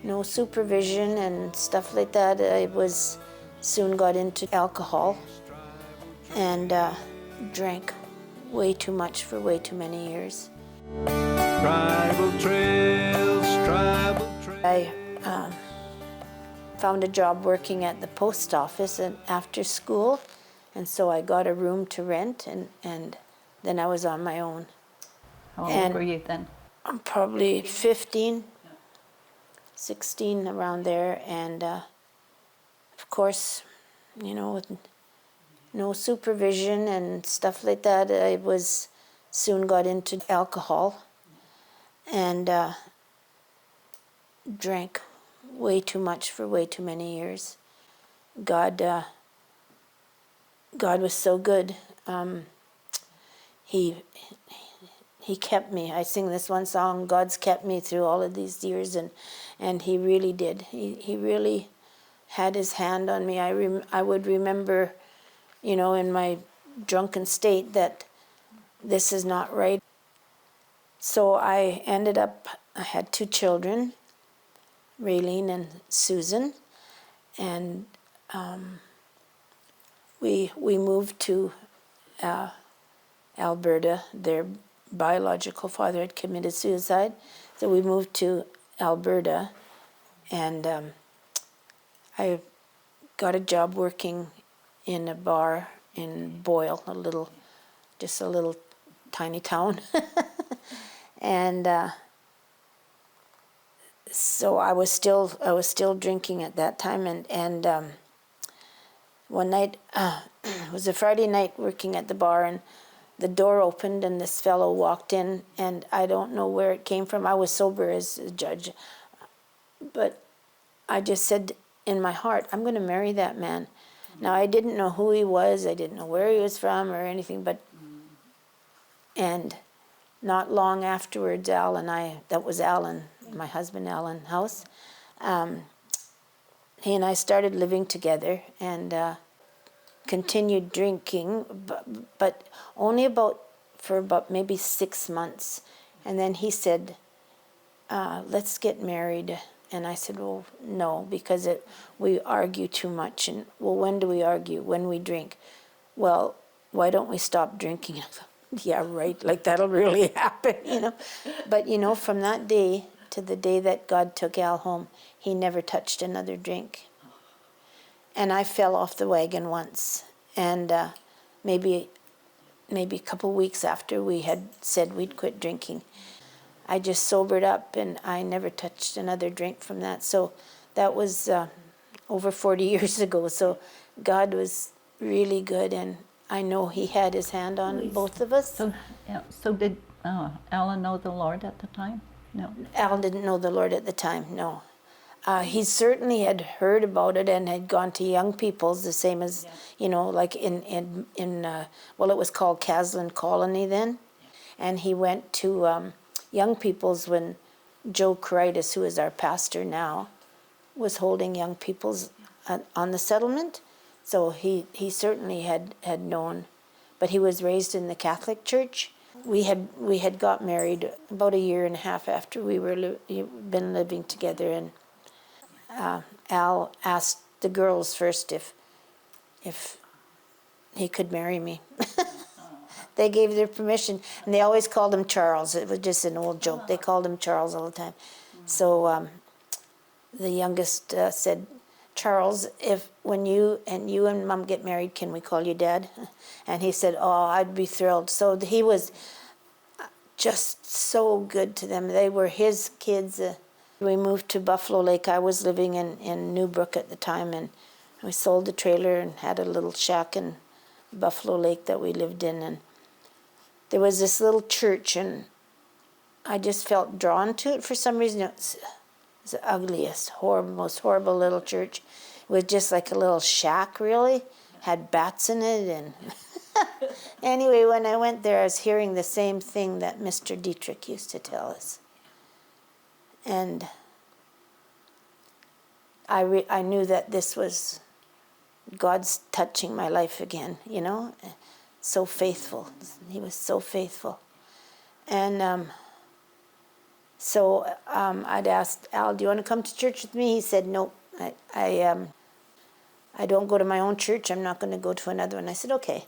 no supervision and stuff like that. I soon got into alcohol and drank way too much for way too many years. Tribal trails, tribal trails. I found a job working at the post office and after school, and so I got a room to rent, and then I was on my own. How old were you then? I'm probably 15, 16, around there, and of course, with no supervision and stuff like that, I soon got into alcohol and drank way too much for way too many years. God was so good. He kept me. I sing this one song, God's kept me through all of these years, and he really did. He really had his hand on me. I would remember, in my drunken state that this is not right. So I had 2 children, Raylene and Susan, and we moved to Alberta. Their biological father had committed suicide, so we moved to Alberta, and I got a job working in a bar in Boyle, just a little tiny town, and so I was still drinking at that time, and one night it was a Friday night working at the bar, and the door opened and this fellow walked in, and I don't know where it came from. I was sober as a judge, but I just said in my heart, I'm going to marry that man. Now, I didn't know who he was, I didn't know where he was from or anything, and not long afterwards, that was Alan, my husband, Cardinal-Howse, he and I started living together and continued drinking, but only for about maybe 6 months. And then he said, let's get married. And I said, well, no, because we argue too much. And, well, when do we argue? When we drink. Well, why don't we stop drinking? I thought, yeah, right, like that'll really happen, But, from that day to the day that God took Al home, he never touched another drink. And I fell off the wagon once, and maybe a couple weeks after we had said we'd quit drinking, I just sobered up, and I never touched another drink from that. So that was over 40 years ago. So God was really good, and I know he had his hand on both of us. So did Alan know the Lord at the time? No. Al didn't know the Lord at the time, no. He certainly had heard about it and had gone to young people's, the same as, like in well, it was called Caslin Colony then. And he went to young people's when Joe Caritas, who is our pastor now, was holding young people's on the settlement. So he certainly had known, but he was raised in the Catholic Church. We had got married about 1.5 years after we were been living together, and Al asked the girls first if he could marry me. They gave their permission, and they always called him Charles. It was just an old joke. They called him Charles all the time. So the youngest said, Charles, when you and Mom get married, can we call you Dad? And he said, oh, I'd be thrilled. So he was just so good to them. They were his kids. We moved to Buffalo Lake. I was living in Newbrook at the time, and we sold the trailer and had a little shack in Buffalo Lake that we lived in. And there was this little church, and I just felt drawn to it for some reason. It was the ugliest, most horrible little church. It was just like a little shack, really. Had bats in it, and anyway, when I went there, I was hearing the same thing that Mr. Dietrich used to tell us. And I knew that this was God's touching my life again, so faithful. He was so faithful. And So I'd asked Al, do you want to come to church with me? He said, no, I don't go to my own church. I'm not going to go to another one. I said, okay.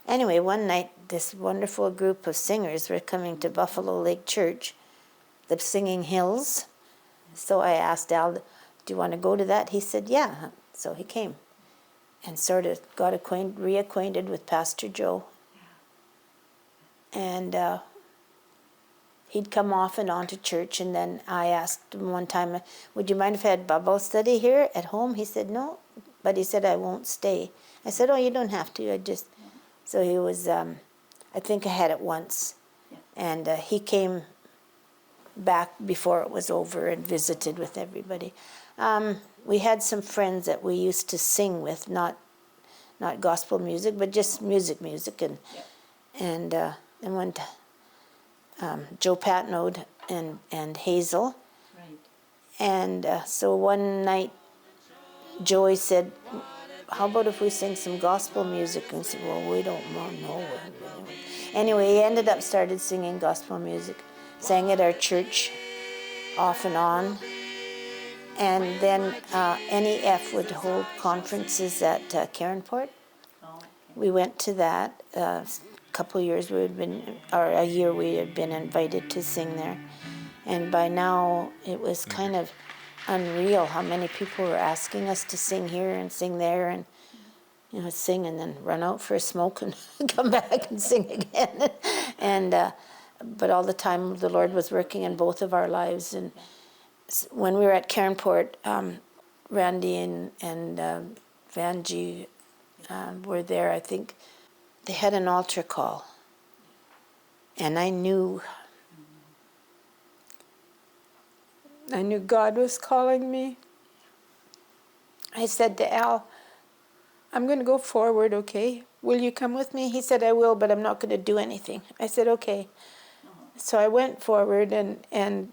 Anyway, one night, this wonderful group of singers were coming to Buffalo Lake Church, the Singing Hills. So I asked Al, do you want to go to that? He said, yeah. So he came and sort of got reacquainted with Pastor Joe. And he'd come off and on to church, and then I asked him one time, would you mind if I had Bible study here at home? He said, no, but he said, I won't stay. I said, oh, you don't have to. So he was, I think I had it once. And he came back before it was over and visited with everybody. We had some friends that we used to sing with, not gospel music, but just music, and one Joe Patnode and Hazel. Right. And so one night, Joey said, how about if we sing some gospel music? And I said, well, we don't know. Anyway, he ended up started singing gospel music, sang at our church off and on. And then NEF would hold conferences at Caronport. Oh, okay. We went to that. A couple of years we had been, or a year we had been invited to sing there. And by now it was kind of unreal how many people were asking us to sing here and sing there, and sing and then run out for a smoke and come back and sing again. And but all the time the Lord was working in both of our lives. And when we were at Caronport, Randy and Vanjie were there. I think they had an altar call, and I knew God was calling me. I said to Al, I'm going to go forward, okay? Will you come with me? He said, I will, but I'm not going to do anything. I said, okay. So I went forward and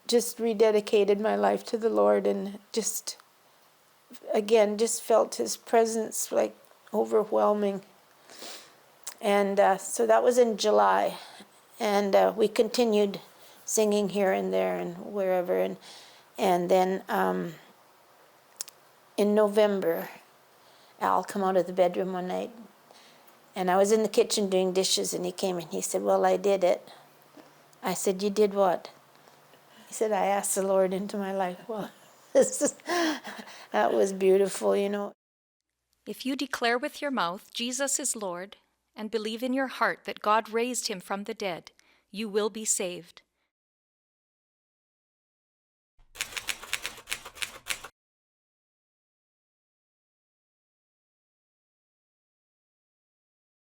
just rededicated my life to the Lord, and just felt his presence like overwhelming. And so that was in July. And we continued singing here and there and wherever. And then in November, Al come out of the bedroom one night, and I was in the kitchen doing dishes, and he came and he said, well, I did it. I said, you did what? He said, I asked the Lord into my life. Well, that was beautiful, If you declare with your mouth Jesus is Lord and believe in your heart that God raised him from the dead, you will be saved.